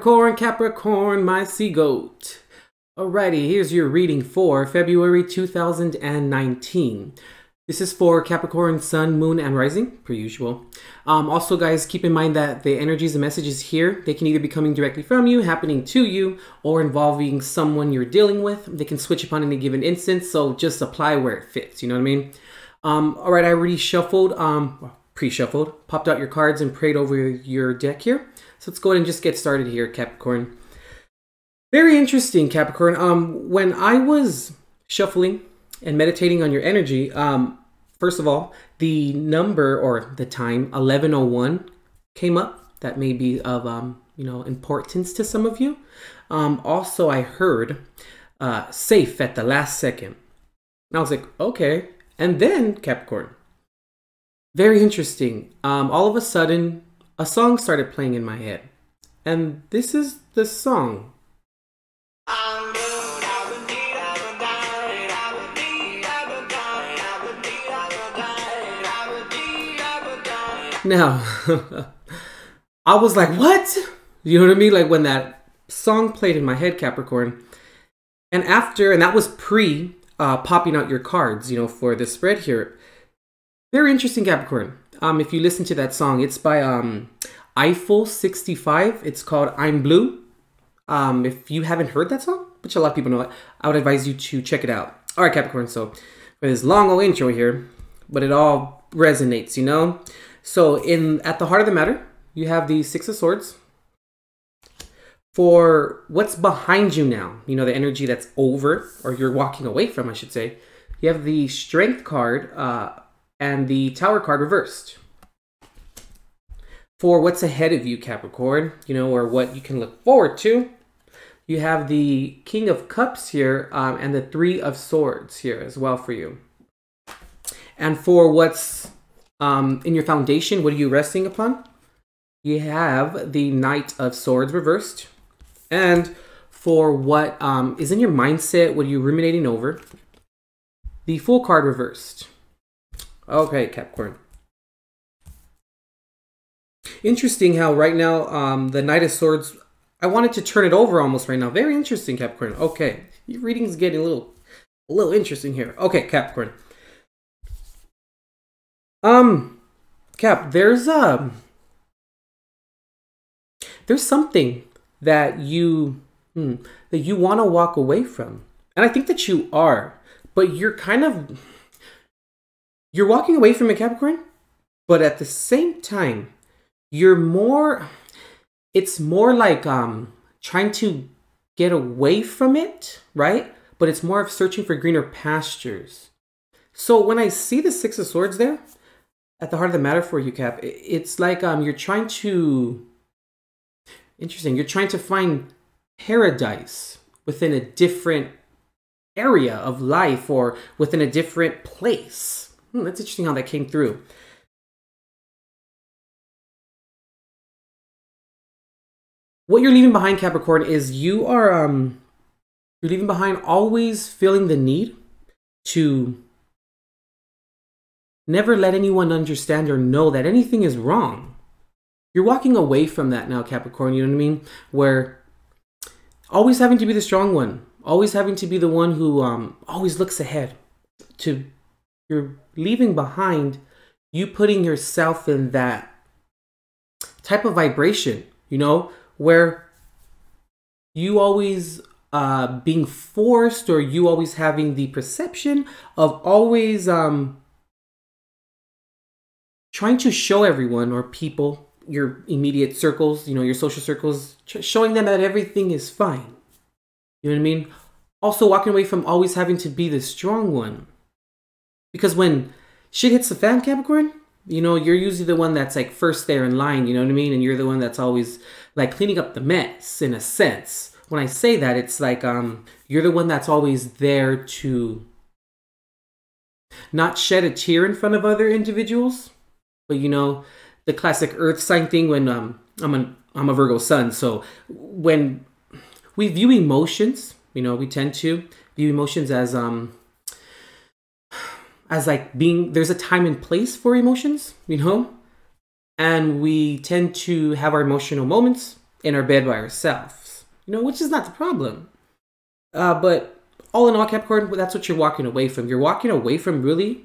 Capricorn, Capricorn, my sea goat. Alrighty, here's your reading for February 2019. This is for Capricorn, Sun, Moon, and Rising, per usual. Also, guys, keep in mind that the energies and messages here, they can either be coming directly from you, happening to you, or involving someone you're dealing with. They can switch upon any given instance, so just apply where it fits, you know what I mean? Alright, I already shuffled, pre-shuffled, popped out your cards and prayed over your deck here. So let's go ahead and just get started here, Capricorn. Very interesting, Capricorn. When I was shuffling and meditating on your energy, first of all, the number or the time 11:01 came up. That may be of importance to some of you. Also, I heard safe at the last second. And I was like, okay. And then Capricorn, very interesting. All of a sudden, a song started playing in my head, and this is the song. Now, I was like, what? You know what I mean? Like when that song played in my head, Capricorn. And that was pre popping out your cards, you know, for the spread here. Very interesting, Capricorn. If you listen to that song, it's by Eiffel 65. It's called I'm Blue. If you haven't heard that song, which a lot of people know it, I would advise you to check it out. All right, Capricorn. So for this long old intro here, but it all resonates, you know? So at the heart of the matter, you have the Six of Swords. For what's behind you now, you know, the energy that's over, or you're walking away from, I should say, you have the Strength card and the Tower card reversed. For what's ahead of you, Capricorn, you know, or what you can look forward to, you have the King of Cups here and the Three of Swords here as well for you. And for what's in your foundation, what are you resting upon? You have the Knight of Swords reversed. And for what is in your mindset, what are you ruminating over? The Fool card reversed. Okay, Capricorn. Interesting how right now the Knight of Swords, I wanted to turn it over almost right now. Very interesting, Capricorn. Okay, your reading's getting a little interesting here. Okay, Capricorn. Cap, there's something that you want to walk away from. And I think that you are, but you're walking away from it, Capricorn, but at the same time, it's more like trying to get away from it, right? But it's more of searching for greener pastures. So when I see the Six of Swords there, at the heart of the matter for you, Cap, it's like you're trying to find paradise within a different area of life or within a different place. That's interesting how that came through. What you're leaving behind, Capricorn, is you're leaving behind always feeling the need to never let anyone understand or know that anything is wrong. You're walking away from that now, Capricorn, you know what I mean? Where always having to be the strong one, always having to be the one who always looks ahead. You're leaving behind you putting yourself in that type of vibration, you know, where you always being forced, or you always having the perception of always trying to show everyone or people, your immediate circles, you know, your social circles, showing them that everything is fine. You know what I mean? Also walking away from always having to be the strong one. Because when shit hits the fan, Capricorn, you know, you're usually the one that's like first there in line, you know what I mean? And you're the one that's always like cleaning up the mess in a sense. When I say that, it's like you're the one that's always there to not shed a tear in front of other individuals. But you know, the classic earth sign thing when I'm a Virgo sun. So when we view emotions, you know, we tend to view emotions as like being, there's a time and place for emotions, you know? And we tend to have our emotional moments in our bed by ourselves, you know, which is not the problem. But all in all, Capricorn, that's what you're walking away from. You're walking away from really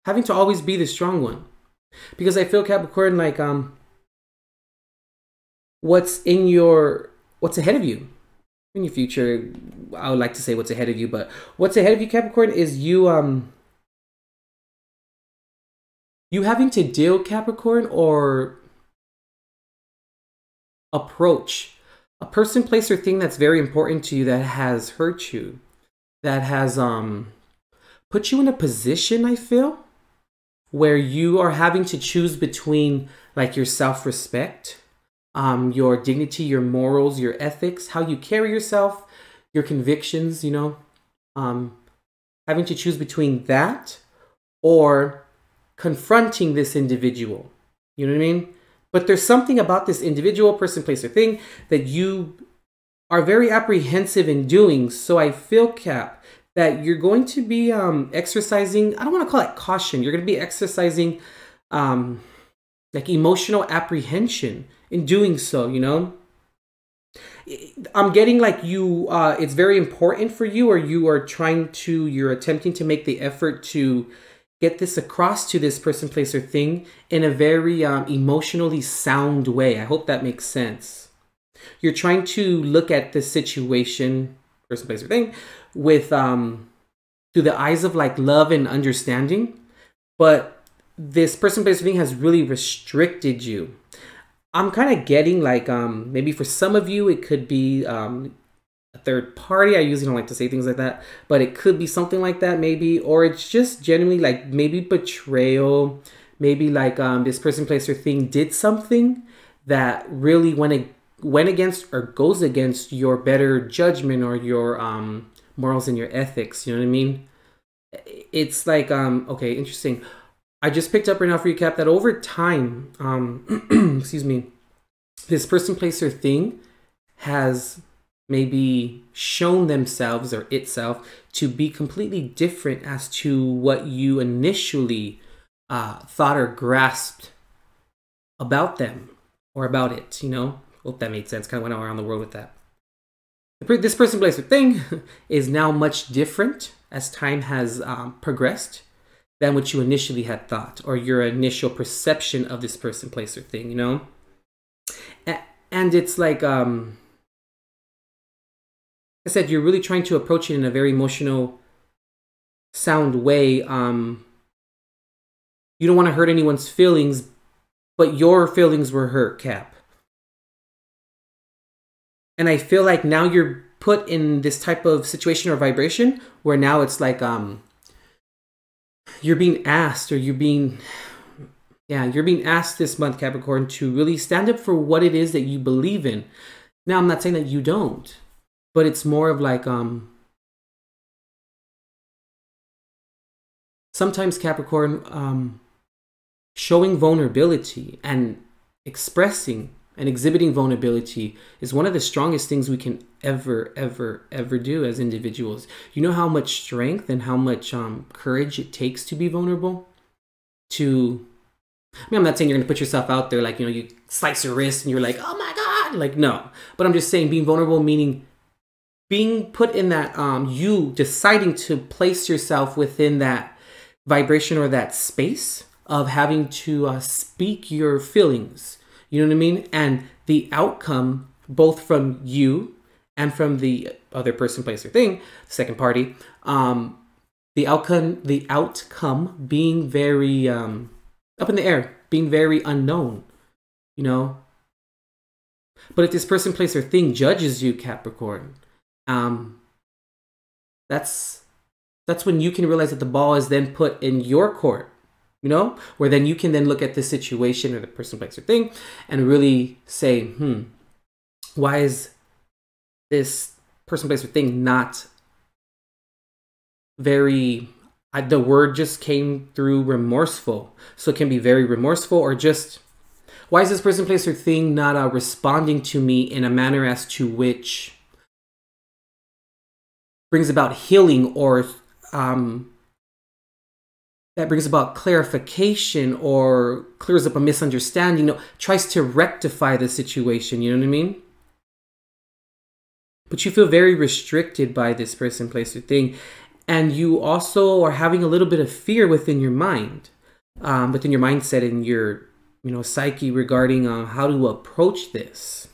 having to always be the strong one. Because I feel, Capricorn, like what's ahead of you in your future, I would like to say what's ahead of you, but what's ahead of you, Capricorn, is you having to deal, Capricorn, or approach a person, place, or thing that's very important to you that has hurt you, that has put you in a position, I feel, where you are having to choose between like your self-respect, your dignity, your morals, your ethics, how you carry yourself, your convictions, you know, having to choose between that or confronting this individual. You know what I mean? But there's something about this individual, person, place, or thing that you are very apprehensive in doing. So I feel, Cap, that you're going to be exercising, I don't want to call it caution. You're going to be exercising like emotional apprehension in doing so, you know? I'm getting like you, it's very important for you, or you're attempting to make the effort to get this across to this person, place, or thing in a very emotionally sound way. I hope that makes sense. You're trying to look at the situation, person, place, or thing, with through the eyes of like love and understanding, but this person, place, or thing has really restricted you. I'm kind of getting like maybe for some of you it could be a third party. I usually don't like to say things like that, but it could be something like that maybe, or it's just genuinely like maybe betrayal, maybe like this person, place, or thing did something that really went against or goes against your better judgment or your morals and your ethics. You know what I mean? It's like okay, interesting. I just picked up right now for you, Cap, that over time, excuse me, this person, place, or thing has maybe shown themselves or itself to be completely different as to what you initially thought or grasped about them or about it, you know? Hope that made sense. Kind of went around the world with that. This person, place, or thing is now much different as time has progressed than what you initially had thought, or your initial perception of this person, place, or thing, you know? And it's like, I said, you're really trying to approach it in a very emotional, sound way. You don't want to hurt anyone's feelings, but your feelings were hurt, Cap. And I feel like now you're put in this type of situation or vibration where now it's like, you're being asked, or you're being asked this month, Capricorn, to really stand up for what it is that you believe in. Now, I'm not saying that you don't, but it's more of like, sometimes, Capricorn, showing vulnerability and expressing and exhibiting vulnerability is one of the strongest things we can ever do as individuals. You know how much strength and how much courage it takes to be vulnerable? I mean, I'm not saying you're going to put yourself out there like, you know, you slice your wrist and you're like, oh my God, like, no. But I'm just saying being vulnerable, meaning being put in that, you deciding to place yourself within that vibration or that space of having to speak your feelings. You know what I mean? And the outcome, both from you and from the other person, place, or thing, second party, the outcome being very up in the air, being very unknown, you know? But if this person, place, or thing judges you, Capricorn, that's when you can realize that the ball is then put in your court. You know, where then you can then look at the situation or the person, place, or thing and really say, why is this person, place, or thing not very, the word just came through remorseful. So it can be very remorseful, or just, why is this person, place, or thing not responding to me in a manner as to which brings about healing, or that brings about clarification or clears up a misunderstanding, you know, tries to rectify the situation, you know what I mean? but you feel very restricted by this person, place, or thing. And you also are having a little bit of fear within your mind, within your mindset and your, psyche regarding how to approach this.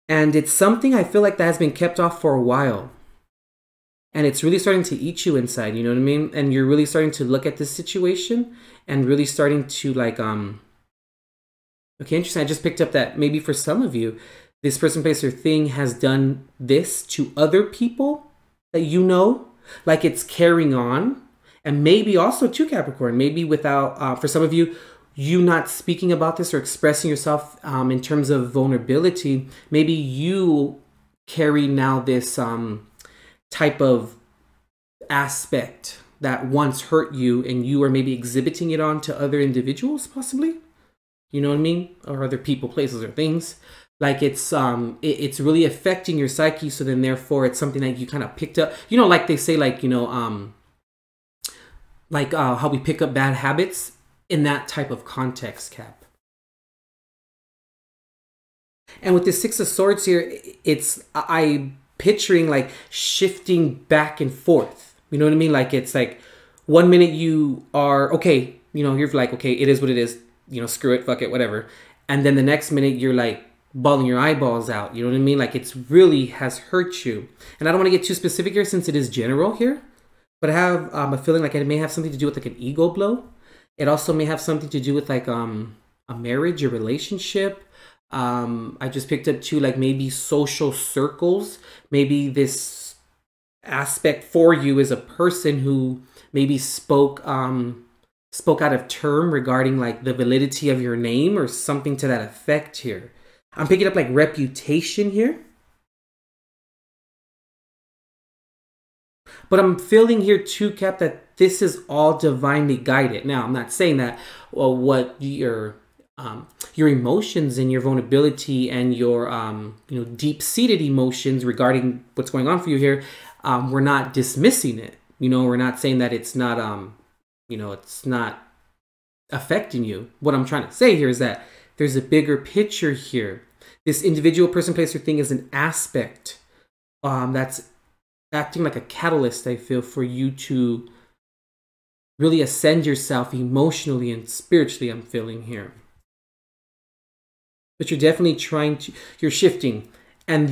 And it's something I feel like that has been kept off for a while. And it's really starting to eat you inside, you know what I mean? And you're really starting to look at this situation and really starting to like, okay, interesting. I just picked up that maybe for some of you, this person, place, or thing has done this to other people that you know, like it's carrying on. And maybe also to Capricorn, maybe without, for some of you, you not speaking about this or expressing yourself in terms of vulnerability, maybe you carry now this type of aspect that once hurt you and you are maybe exhibiting it on to other individuals, possibly. You know what I mean? Or other people, places, or things. Like it's really affecting your psyche. So then therefore it's something that you kind of picked up. You know, like they say, like, how we pick up bad habits in that type of context, Cap. And with the Six of Swords here, I'm picturing like shifting back and forth. You know what I mean? Like it's like 1 minute you are, okay, you're like, okay, it is what it is. Screw it, fuck it, whatever. And then the next minute you're like bawling your eyeballs out. You know what I mean? Like it's really has hurt you. And I don't want to get too specific here since it is general here. But I have a feeling like it may have something to do with like an ego blow. It also may have something to do with like a marriage, a relationship. I just picked up too, like maybe social circles. Maybe this aspect for you is a person who maybe spoke out of term regarding like the validity of your name or something to that effect here. I'm picking up like reputation here. But I'm feeling here too, Cap, that this is all divinely guided. Now, I'm not saying that what your emotions and your vulnerability and your deep-seated emotions regarding what's going on for you here, we're not dismissing it. We're not saying that it's not it's not affecting you. What I'm trying to say here is that there's a bigger picture here. This individual, person, place, or thing is an aspect that's acting like a catalyst, I feel, for you to really ascend yourself emotionally and spiritually, I'm feeling here. But you're definitely you're shifting. And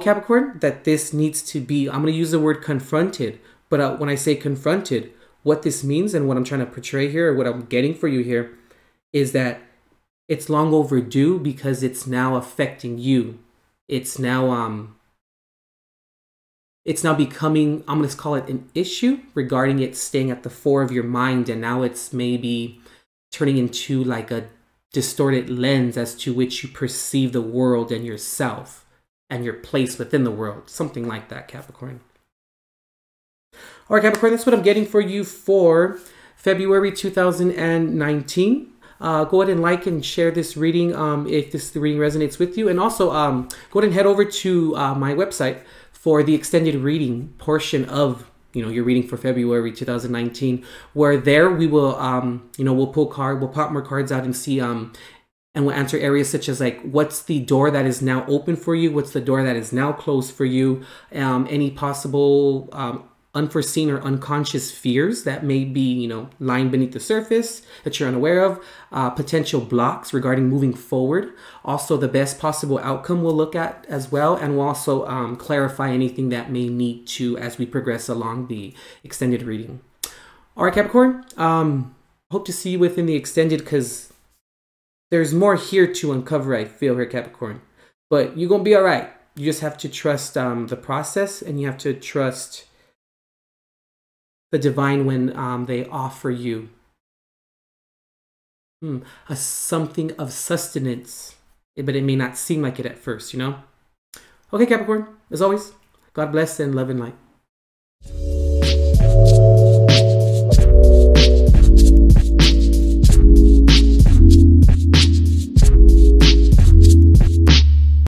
Capricorn, that this needs to be, I'm going to use the word confronted. But when I say confronted, what this means and what I'm trying to portray here, or what I'm getting for you here, is that it's long overdue because it's now affecting you. It's now becoming, I'm going to call it an issue regarding it staying at the fore of your mind. And now it's maybe turning into like a distorted lens as to which you perceive the world and yourself and your place within the world. Something like that, Capricorn. All right, Capricorn, that's what I'm getting for you for February 2019. Go ahead and like and share this reading if the reading resonates with you. And also go ahead and head over to my website for the extended reading portion of your reading for February 2019, where there we will we'll pop more cards out and see and we'll answer areas such as like, what's the door that is now open for you, what's the door that is now closed for you, any possible unforeseen or unconscious fears that may be lying beneath the surface that you're unaware of, potential blocks regarding moving forward, also the best possible outcome we'll look at as well, and we'll also clarify anything that may need to as we progress along the extended reading. All right, Capricorn, hope to see you within the extended, because there's more here to uncover, I feel, here, Capricorn, but you're gonna be all right. You just have to trust the process, and you have to trust the divine when they offer you something of sustenance, but it may not seem like it at first, Okay, Capricorn, as always, God bless and love and light.